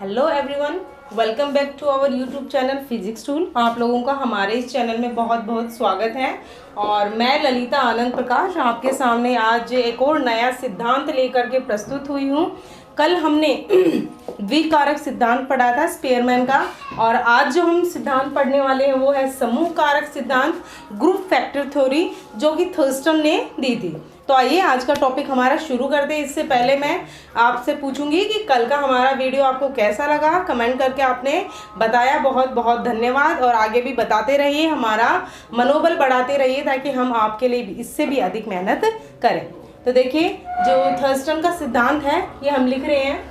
Hello everyone, welcome back to our YouTube channel physics tool. आप लोगों का हमारे इस चैनल में बहुत बहुत स्वागत है। और मैं ललिता आनंद प्रकाश आपके सामने आज एक और नया सिद्धांत लेकर के प्रस्तुत हुई हूँ। कल हमने द्विकारक सिद्धांत पढ़ा था स्पेयरमैन का, और आज जो हम सिद्धांत पढ़ने वाले हैं वो है समूह कारक सिद्धांत, ग्रुप फैक्टर थ्योरी, जो कि थर्स्टन ने दी थी। तो आइए आज का टॉपिक हमारा शुरू करते हैं। इससे पहले मैं आपसे पूछूंगी कि कल का हमारा वीडियो आपको कैसा लगा। कमेंट करके आपने बताया, बहुत बहुत धन्यवाद। और आगे भी बताते रहिए, हमारा मनोबल बढ़ाते रहिए ताकि हम आपके लिए भी इससे भी अधिक मेहनत करें। तो देखिए, जो थर्स्टन का सिद्धांत है ये हम लिख रहे हैं।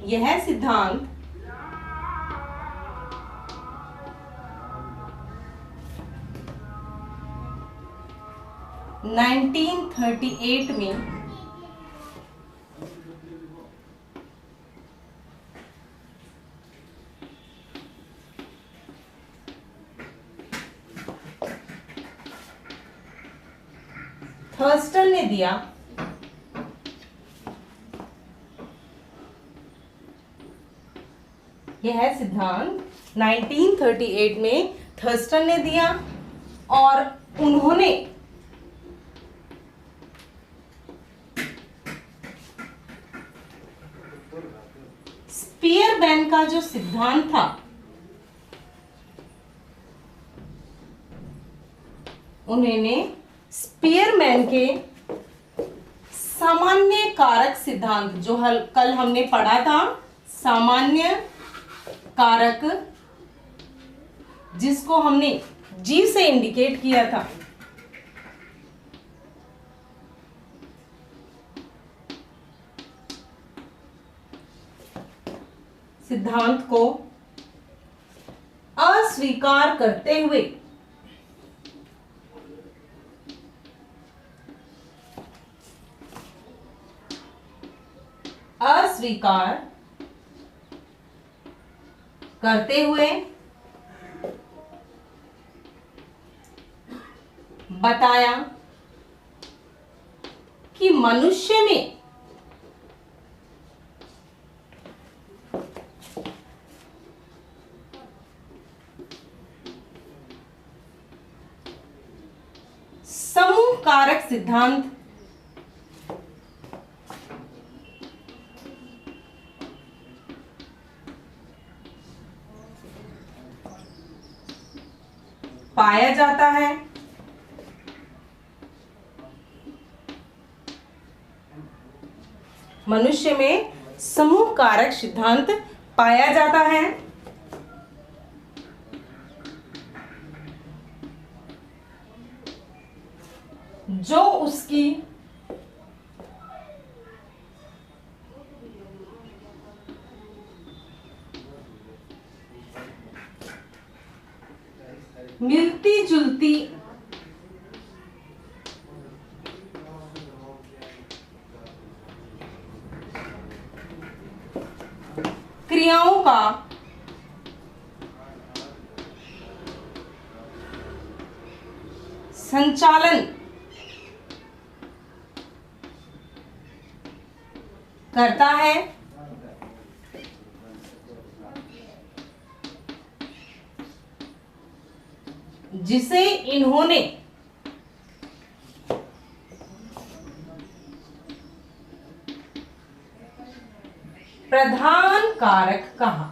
यह सिद्धांत नाइनटीन 1938 में थर्स्टन ने दिया। यह सिद्धांत 1938 में थर्स्टन ने दिया और उन्होंने स्पियरमैन का जो सिद्धांत था उन्होंने स्पियरमैन के सामान्य कारक सिद्धांत, जो कल हमने पढ़ा था, सामान्य कारक, जिसको हमने जी से इंडिकेट किया था, सिद्धांत को अस्वीकार करते हुए बताया कि मनुष्य में समूह कारक सिद्धांत पाया जाता है। मनुष्य में समूह कारक सिद्धांत पाया जाता है, जो उसकी मिलती जुलती क्रियाओं का संचालन करता है, जिसे इन्होंने प्रधान कारक कहा।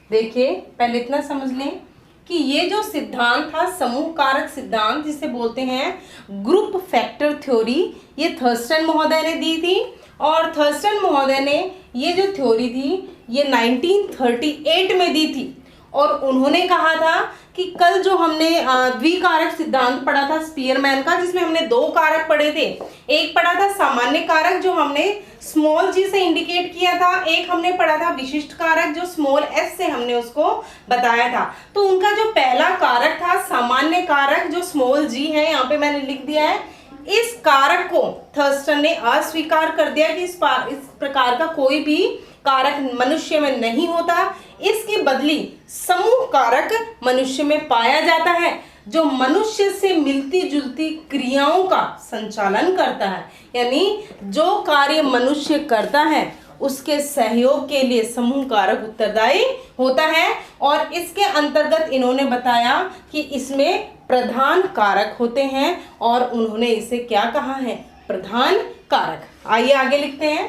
देखिए, पहले इतना समझ लें कि ये जो सिद्धांत था समूह कारक सिद्धांत, जिसे बोलते हैं ग्रुप फैक्टर थ्योरी, ये थर्स्टन महोदय ने दी थी। और थर्स्टन महोदय ने ये जो थ्योरी थी ये 1938 में दी थी। और उन्होंने कहा था कि कल जो हमने द्विकारक सिद्धांत पढ़ा था स्पियरमैन का, जिसमें हमने दो कारक पढ़े थे, एक पढ़ा था सामान्य कारक जो हमने स्मॉल जी से इंडिकेट किया था, एक हमने पढ़ा था विशिष्ट कारक जो स्मॉल एस से हमने उसको बताया था। तो उनका जो पहला कारक था सामान्य कारक जो स्मॉल जी है, यहाँ पे मैंने लिख दिया है, इस कारक को थर्स्टन ने अस्वीकार कर दिया कि इस प्रकार का कोई भी कारक मनुष्य में नहीं होता। इसके बदली समूह कारक मनुष्य में पाया जाता है, जो मनुष्य से मिलती जुलती क्रियाओं का संचालन करता है। यानी जो कार्य मनुष्य करता है उसके सहयोग के लिए समूह कारक उत्तरदायी होता है। और इसके अंतर्गत इन्होंने बताया कि इसमें प्रधान कारक होते हैं और उन्होंने इसे क्या कहा है, प्रधान कारक। आइए आगे लिखते हैं।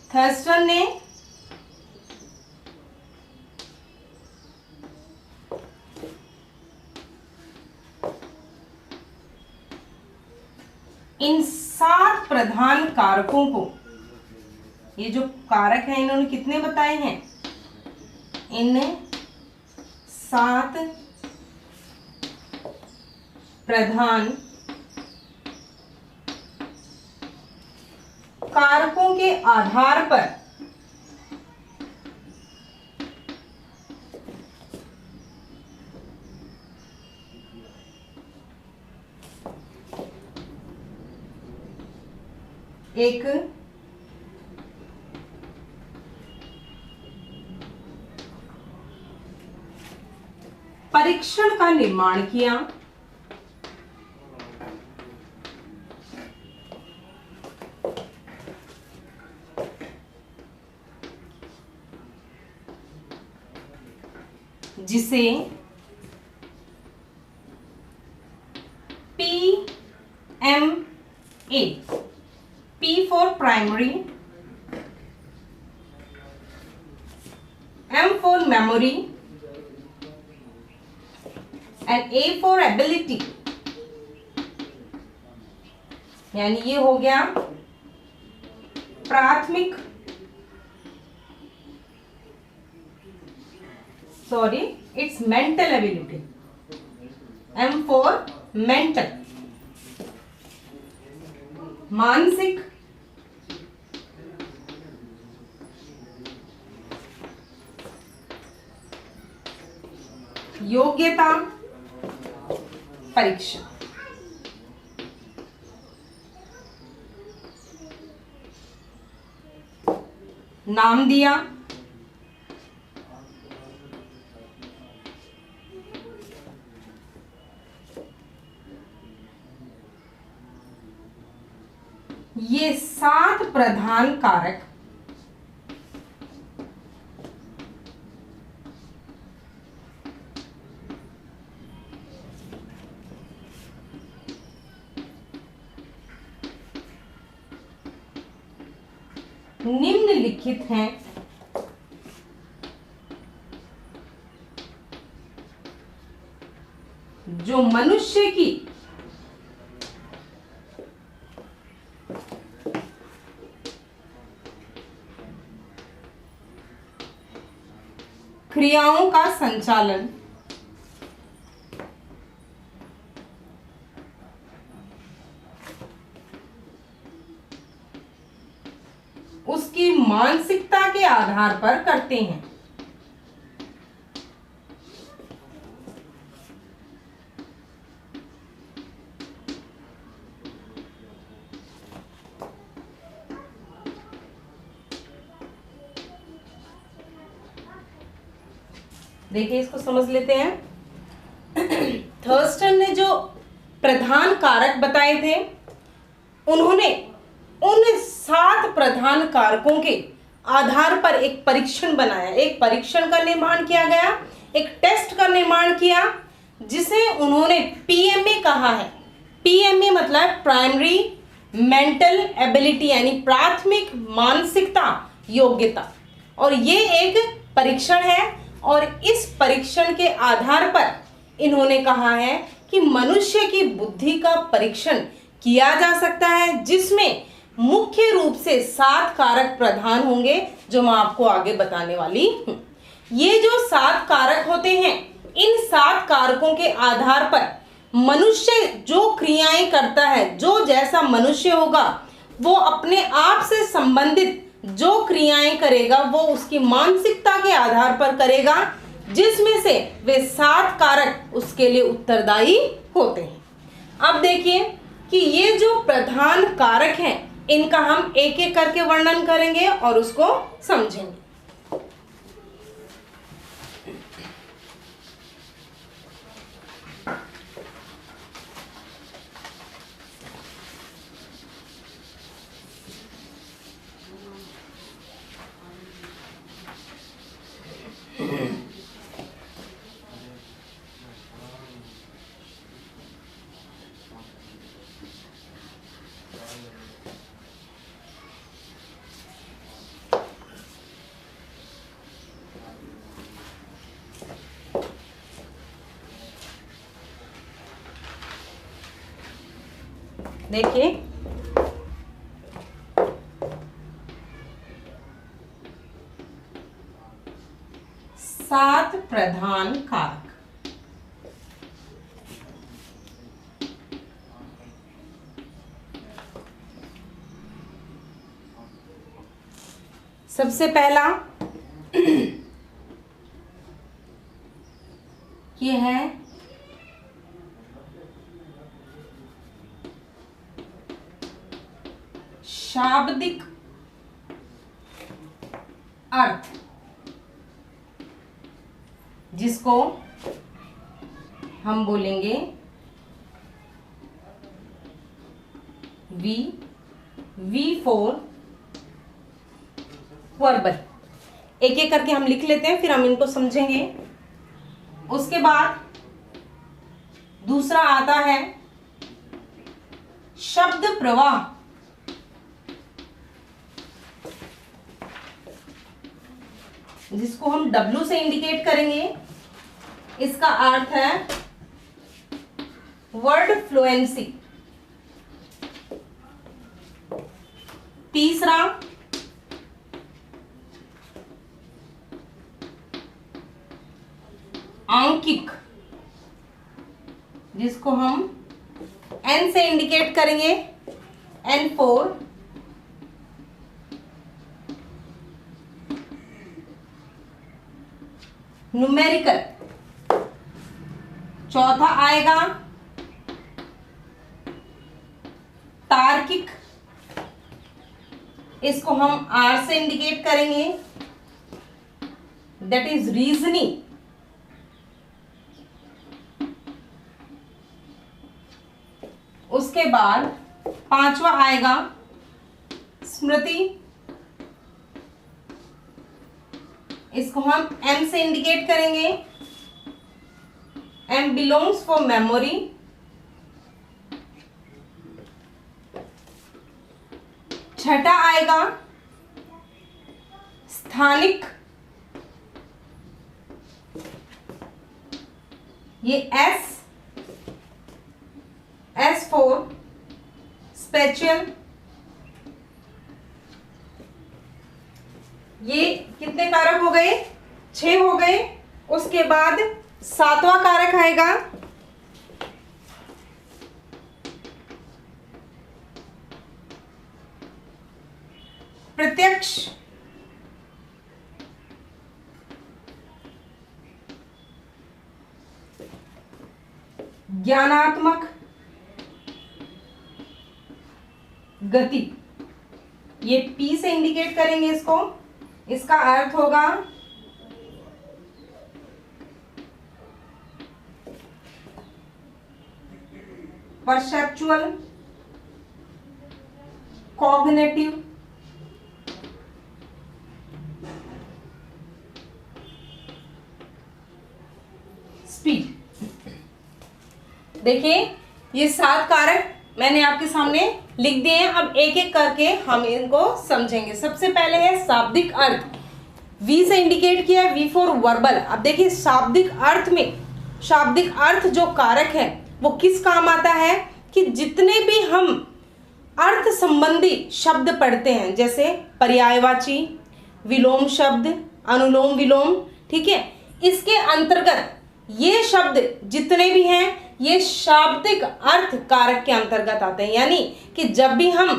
थर्स्टन ने इन 7 प्रधान कारकों को, ये जो कारक हैं इन्होंने कितने बताए हैं, इन 7 प्रधान कारकों के आधार पर एक परीक्षण का निर्माण किया, जिसे PMA, P for primary, M for memory and A for ability, यानी ये हो गया प्राथमिक, it's mental ability, M for mental, मानसिक, योग्यता परीक्षा। नाम दिया, ये 7 प्रधान कारक निम्नलिखित हैं, जो मनुष्य की क्रियाओं का संचालन उसकी मानसिकता के आधार पर करते हैं। देखिए इसको समझ लेते हैं। थर्स्टन ने जो प्रधान कारक बताए थे, उन्होंने उन 7 प्रधान कारकों के आधार पर एक परीक्षण बनाया, एक परीक्षण का निर्माण किया गया, एक टेस्ट का निर्माण किया, जिसे उन्होंने PMA कहा है। PMA मतलब प्राइमरी मेंटल एबिलिटी, यानी प्राथमिक मानसिकता योग्यता। और ये एक परीक्षण है और इस परीक्षण के आधार पर इन्होंने कहा है कि मनुष्य की बुद्धि का परीक्षण किया जा सकता है, जिसमें मुख्य रूप से 7 कारक प्रधान होंगे, जो मैं आपको आगे बताने वाली हूँ। ये जो 7 कारक होते हैं, इन 7 कारकों के आधार पर मनुष्य जो क्रियाएं करता है, जो जैसा मनुष्य होगा वो अपने आप से संबंधित जो क्रियाएं करेगा वो उसकी मानसिकता के आधार पर करेगा, जिसमें से वे 7 कारक उसके लिए उत्तरदायी होते हैं। अब देखिए कि ये जो प्रधान कारक हैं इनका हम एक एक करके वर्णन करेंगे और उसको समझेंगे। देखिए, सात प्रधान कारक। सबसे पहला ये है शाब्दिक अर्थ, जिसको हम बोलेंगे वी फॉर वर्बल। एक एक करके हम लिख लेते हैं, फिर हम इनको समझेंगे। उसके बाद दूसरा आता है शब्द प्रवाह, जिसको हम W से इंडिकेट करेंगे। इसका अर्थ है वर्ड फ्लुएंसी। तीसरा आंकिक, जिसको हम N से इंडिकेट करेंगे, N फॉर न्यूमेरिकल। चौथा आएगा तार्किक, इसको हम R से इंडिकेट करेंगे, दैट इज रीजनिंग। उसके बाद पांचवा आएगा स्मृति, इसको हम M से इंडिकेट करेंगे, M बिलोंग्स फॉर मेमोरी। छठा आएगा स्थानिक, ये S फॉर स्पेशल। ये कितने कारक हो गए? 6 हो गए। उसके बाद सातवां कारक आएगा प्रत्यक्ष। ज्ञानात्मक गति, ये P से इंडिकेट करेंगे इसको। इसका अर्थ होगा परसेप्चुअल, कॉग्निटिव, स्पीड। देखिए, ये 7 कारक मैंने आपके सामने लिख दिए हैं। अब एक एक करके हम इनको समझेंगे। सबसे पहले है शाब्दिक अर्थ, V से इंडिकेट किया है, V फॉर वर्बल। अब देखिए, शाब्दिक अर्थ में शाब्दिक अर्थ जो कारक है वो किस काम आता है कि जितने भी हम अर्थ संबंधी शब्द पढ़ते हैं, जैसे पर्यायवाची, विलोम शब्द, अनुलोम विलोम, ठीक है, इसके अंतर्गत ये शब्द जितने भी हैं ये शाब्दिक अर्थ कारक के अंतर्गत आते हैं। यानी कि जब भी हम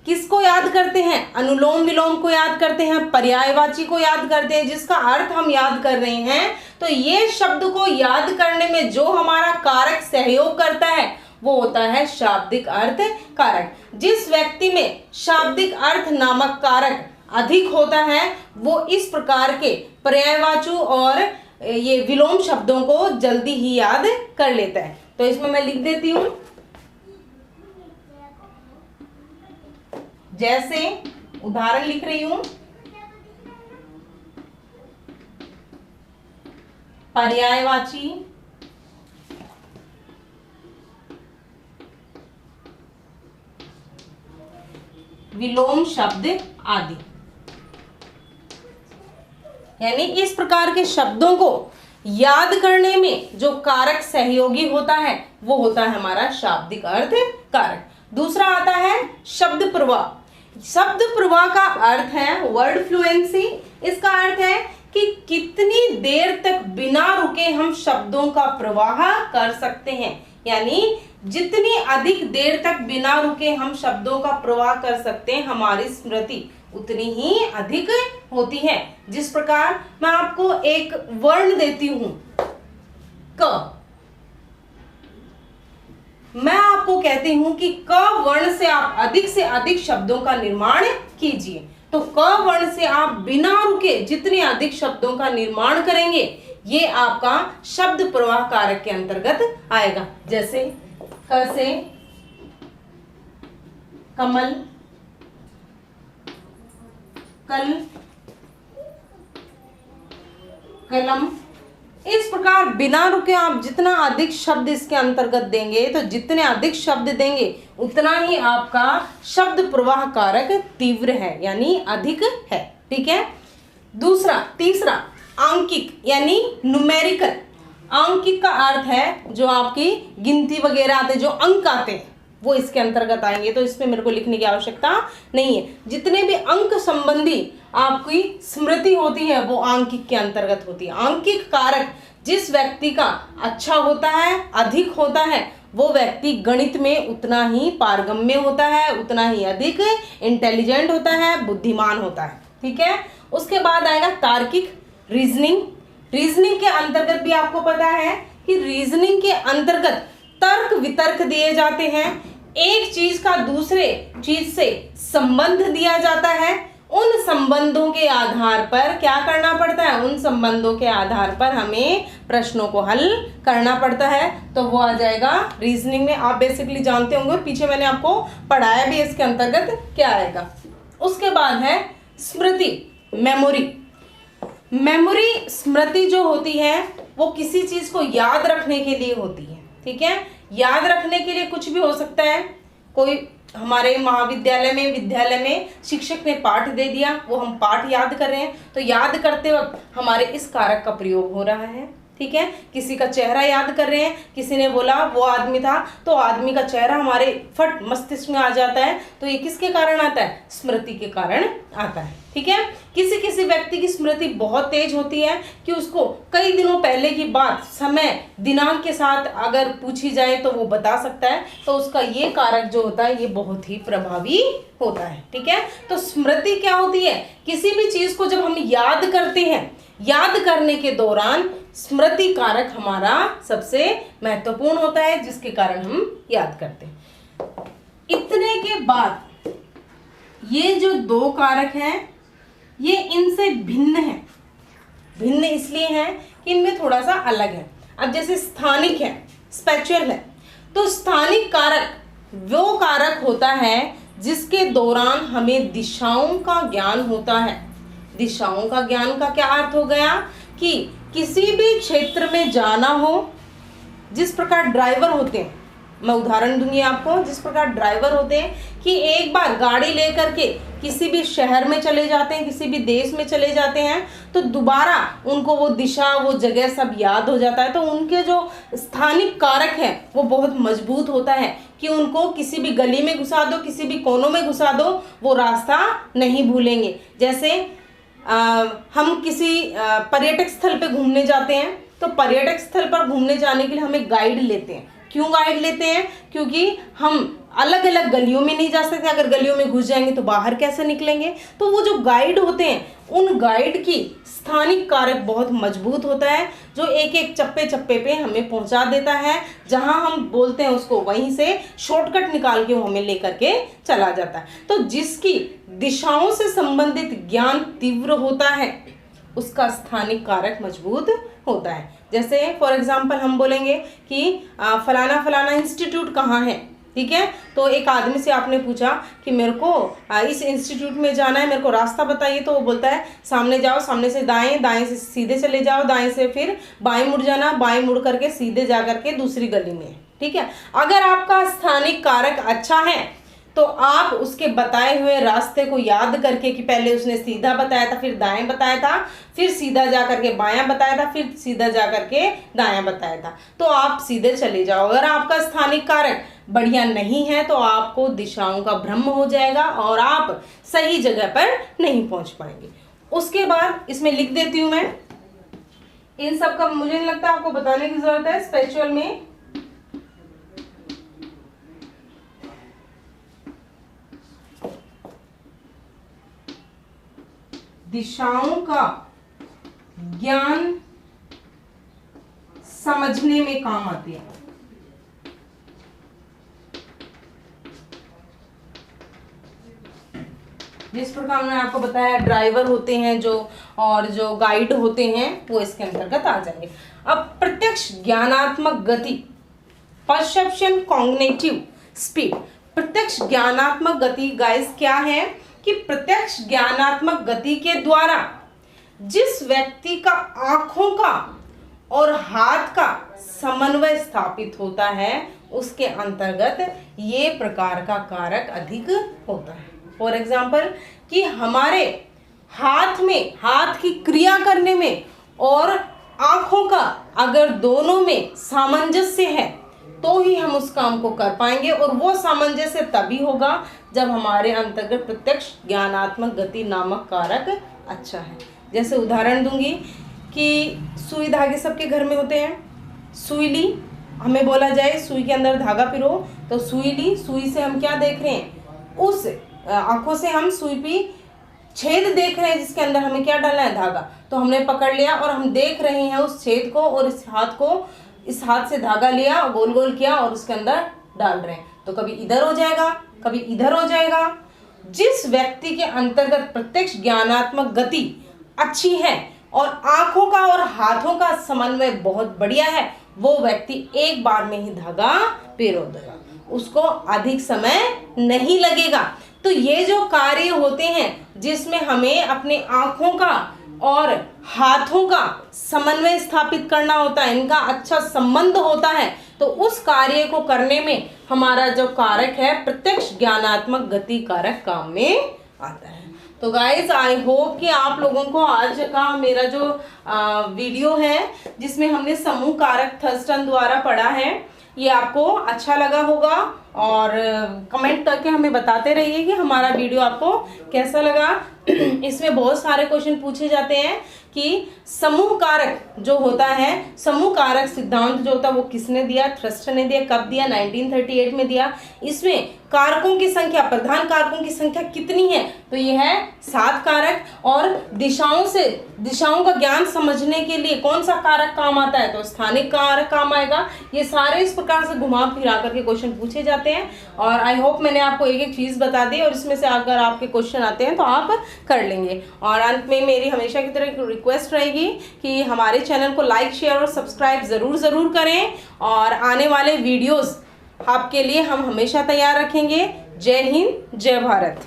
किसको याद करते हैं, अनुलोम विलोम को याद करते हैं, पर्यायवाची को याद करते हैं, जिसका अर्थ हम याद कर रहे हैं, तो ये शब्द को याद करने में जो हमारा कारक सहयोग करता है वो होता है शाब्दिक अर्थ कारक। जिस व्यक्ति में शाब्दिक अर्थ नामक कारक अधिक होता है वो इस प्रकार के पर्यायवाची और ये विलोम शब्दों को जल्दी ही याद कर लेता है। तो इसमें मैं लिख देती हूं, जैसे उदाहरण लिख रही हूं, पर्यायवाची, विलोम शब्द आदि। यानी इस प्रकार के शब्दों को याद करने में जो कारक सहयोगी होता है वो होता है हमारा शाब्दिक अर्थ कारक। दूसरा आता है शब्द प्रवाह। शब्द प्रवाह का अर्थ है वर्ड फ्लुएंसी। इसका अर्थ है कि कितनी देर तक बिना रुके हम शब्दों का प्रवाह कर सकते हैं। यानी जितनी अधिक देर तक बिना रुके हम शब्दों का प्रवाह कर सकते हैं, हमारी स्मृति उतनी ही अधिक होती है। जिस प्रकार मैं आपको एक वर्ण देती हूं क, मैं आपको कहती हूं कि क वर्ण से आप अधिक से अधिक शब्दों का निर्माण कीजिए, तो क वर्ण से आप बिना रुके जितने अधिक शब्दों का निर्माण करेंगे ये आपका शब्द प्रवाह कारक के अंतर्गत आएगा। जैसे क से कमल, कल, कलम। इस प्रकार बिना रुके आप जितना अधिक शब्द इसके अंतर्गत देंगे, तो जितने अधिक शब्द देंगे उतना ही आपका शब्द प्रवाह कारक तीव्र है, यानी अधिक है। ठीक है। तीसरा आंकिक यानी न्यूमेरिकल। आंकिक का अर्थ है जो आपकी गिनती वगैरह आते, जो अंक आते हैं वो इसके अंतर्गत आएंगे। तो इसमें मेरे को लिखने की आवश्यकता नहीं है। जितने भी अंक संबंधी आपकी स्मृति होती है वो आंकिक के अंतर्गत होती है। आंकिक कारक जिस व्यक्ति का अच्छा होता है, अधिक होता है, वो व्यक्ति गणित में उतना ही पारगम्य होता है, उतना ही अधिक इंटेलिजेंट होता है, बुद्धिमान होता है। ठीक है। उसके बाद आएगा तार्किक, रीजनिंग। रीजनिंग के अंतर्गत भी आपको पता है कि रीजनिंग के अंतर्गत तर्क वितर्क दिए जाते हैं। एक चीज का दूसरे चीज से संबंध दिया जाता है, उन संबंधों के आधार पर क्या करना पड़ता है, उन संबंधों के आधार पर हमें प्रश्नों को हल करना पड़ता है। तो वो आ जाएगा रीजनिंग में। आप बेसिकली जानते होंगे, पीछे मैंने आपको पढ़ाया भी, इसके अंतर्गत क्या आएगा। उसके बाद है स्मृति, मेमोरी। मेमोरी स्मृति जो होती है वो किसी चीज को याद रखने के लिए होती है। ठीक है। याद रखने के लिए कुछ भी हो सकता है। कोई हमारे महाविद्यालय में, विद्यालय में शिक्षक ने पाठ दे दिया, वो हम पाठ याद कर रहे हैं, तो याद करते वक्त हमारे इस कारक का प्रयोग हो रहा है। ठीक है। किसी का चेहरा याद कर रहे हैं, किसी ने बोला वो आदमी था, तो आदमी का चेहरा हमारे फट मस्तिष्क में आ जाता है। तो ये किसके कारण आता है, स्मृति के कारण आता है। ठीक है। किसी किसी व्यक्ति की स्मृति बहुत तेज होती है कि उसको कई दिनों पहले की बात समय दिनांक के साथ अगर पूछी जाए तो वो बता सकता है। तो उसका ये कारक जो होता है ये बहुत ही प्रभावी होता है। ठीक है। तो स्मृति क्या होती है, किसी भी चीज को जब हम याद करते हैं, याद करने के दौरान स्मृति कारक हमारा सबसे महत्वपूर्ण होता है, जिसके कारण हम याद करते हैं। इतने के बाद ये जो दो कारक हैं ये इनसे भिन्न है। भिन्न इसलिए है कि इनमें थोड़ा सा अलग है। अब जैसे स्थानिक है, स्पेचुअल है, तो स्थानिक कारक वो कारक होता है जिसके दौरान हमें दिशाओं का ज्ञान होता है। दिशाओं का ज्ञान का क्या अर्थ हो गया कि किसी भी क्षेत्र में जाना हो, जिस प्रकार ड्राइवर होते हैं, मैं उदाहरण दूंगी आपको, जिस प्रकार ड्राइवर होते हैं कि एक बार गाड़ी लेकर के किसी भी शहर में चले जाते हैं, किसी भी देश में चले जाते हैं, तो दोबारा उनको वो दिशा, वो जगह सब याद हो जाता है। तो उनके जो स्थानिक कारक है वो बहुत मजबूत होता है कि उनको किसी भी गली में घुसा दो, किसी भी कोनों में घुसा दो, वो रास्ता नहीं भूलेंगे। जैसे हम किसी पर्यटक स्थल पे घूमने जाते हैं, तो पर्यटक स्थल पर घूमने जाने के लिए हमें गाइड लेते हैं। क्यों गाइड लेते हैं? क्योंकि हम अलग अलग गलियों में नहीं जा सकते, अगर गलियों में घुस जाएंगे तो बाहर कैसे निकलेंगे। तो वो जो गाइड होते हैं, उन गाइड की स्थानिक कारक बहुत मजबूत होता है, जो एक एक चप्पे चप्पे पे हमें पहुंचा देता है, जहां हम बोलते हैं उसको वहीं से शॉर्टकट निकाल के वो हमें लेकर के चला जाता है। तो जिसकी दिशाओं से संबंधित ज्ञान तीव्र होता है, उसका स्थानिक कारक मजबूत होता है। जैसे फॉर एग्जाम्पल हम बोलेंगे कि फलाना फलाना इंस्टीट्यूट कहाँ है, ठीक है। तो एक आदमी से आपने पूछा कि मेरे को इस इंस्टीट्यूट में जाना है, मेरे को रास्ता बताइए, तो वो बोलता है सामने जाओ, सामने से दाएं, दाएं से सीधे चले जाओ, दाएं से फिर बाएं मुड़ जाना, बाएं मुड़ करके सीधे जा करके दूसरी गली में, ठीक है। अगर आपका स्थानिक कारक अच्छा है तो आप उसके बताए हुए रास्ते को याद करके, कि पहले उसने सीधा बताया था, फिर दाएं बताया था, फिर सीधा जा करके बायां बताया था, फिर सीधा जा करके दायां बताया था, तो आप सीधे चले जाओ। अगर आपका स्थानिक कारक बढ़िया नहीं है तो आपको दिशाओं का भ्रम हो जाएगा और आप सही जगह पर नहीं पहुंच पाएंगे। उसके बाद इसमें लिख देती हूं मैं, इन सब का मुझे नहीं लगता आपको बताने की जरूरत है। स्पिरिचुअल में दिशाओं का ज्ञान समझने में काम आती है। जिस प्रकार मैंने आपको बताया ड्राइवर होते हैं जो, और जो गाइड होते हैं वो इसके अंतर्गत आ जाएंगे। अब प्रत्यक्ष ज्ञानात्मक गति, परसेप्शन कॉग्निटिव स्पीड। प्रत्यक्ष ज्ञानात्मक गति गाइस क्या है कि प्रत्यक्ष ज्ञानात्मक गति के द्वारा जिस व्यक्ति का आंखों का और हाथ का समन्वय स्थापित होता है, उसके अंतर्गत ये प्रकार का कारक अधिक होता है। फॉर एग्जाम्पल कि हमारे हाथ में, हाथ की क्रिया करने में और आंखों का अगर दोनों में सामंजस्य है तो ही हम उस काम को कर पाएंगे, और वो सामंजस्य तभी होगा जब हमारे अंतर्गत प्रत्यक्ष ज्ञानात्मक गति नामक कारक अच्छा है। जैसे उदाहरण दूंगी कि सुई धागे सबके घर में होते हैं। सुई ली, हमें बोला जाए सुई के अंदर धागा पिरो, तो सुई ली, सुई से हम क्या देख रहे हैं, उस आंखों से हम सुई पे छेद देख रहे हैं जिसके अंदर हमें क्या डालना है, धागा। तो हमने पकड़ लिया और हम देख रहे हैं उस छेद को, और इस हाथ को, इस हाथ से धागा लिया, गोल गोल किया और उसके अंदर डाल रहे हैं। तो कभी इधर हो जाएगा, कभी इधर हो जाएगा। जिस व्यक्ति के अंतर्गत प्रत्यक्ष ज्ञानात्मक गति अच्छी है और आंखों का और हाथों का समन्वय बहुत बढ़िया है, वो व्यक्ति एक बार में ही धागा पिरो देगा, उसको अधिक समय नहीं लगेगा। तो ये जो कार्य होते हैं जिसमें हमें अपने आंखों का और हाथों का समन्वय स्थापित करना होता है, इनका अच्छा संबंध होता है, तो उस कार्य को करने में हमारा जो कारक है प्रत्यक्ष ज्ञानात्मक गति कारक काम में आता है। तो गाइज आई होप कि आप लोगों को आज का मेरा जो वीडियो है जिसमें हमने समूह कारक थर्स्टन द्वारा पढ़ा है, ये आपको अच्छा लगा होगा, और कमेंट करके हमें बताते रहिए कि हमारा वीडियो आपको कैसा लगा। इसमें बहुत सारे क्वेश्चन पूछे जाते हैं कि समूह कारक जो होता है, समूह कारक सिद्धांत जो होता है वो किसने दिया, थ्रस्टन ने दिया, कब दिया, 1938 में दिया। इसमें कारकों की संख्या, प्रधान कारकों की संख्या कितनी है, तो ये है 7 कारक। और दिशाओं का ज्ञान समझने के लिए कौन सा कारक काम आता है, तो स्थानिक कारक काम आएगा। ये सारे इस प्रकार से घुमा फिरा करके क्वेश्चन पूछे जाते हैं, और आई होप मैंने आपको एक एक चीज़ बता दी, और इसमें से अगर आपके क्वेश्चन आते हैं तो आप कर लेंगे। और अंत में मेरी हमेशा की तरह रिक्वेस्ट रहेगी कि हमारे चैनल को लाइक, शेयर और सब्सक्राइब ज़रूर करें, और आने वाले वीडियोस आपके लिए हम हमेशा तैयार रखेंगे। जय हिंद, जय भारत।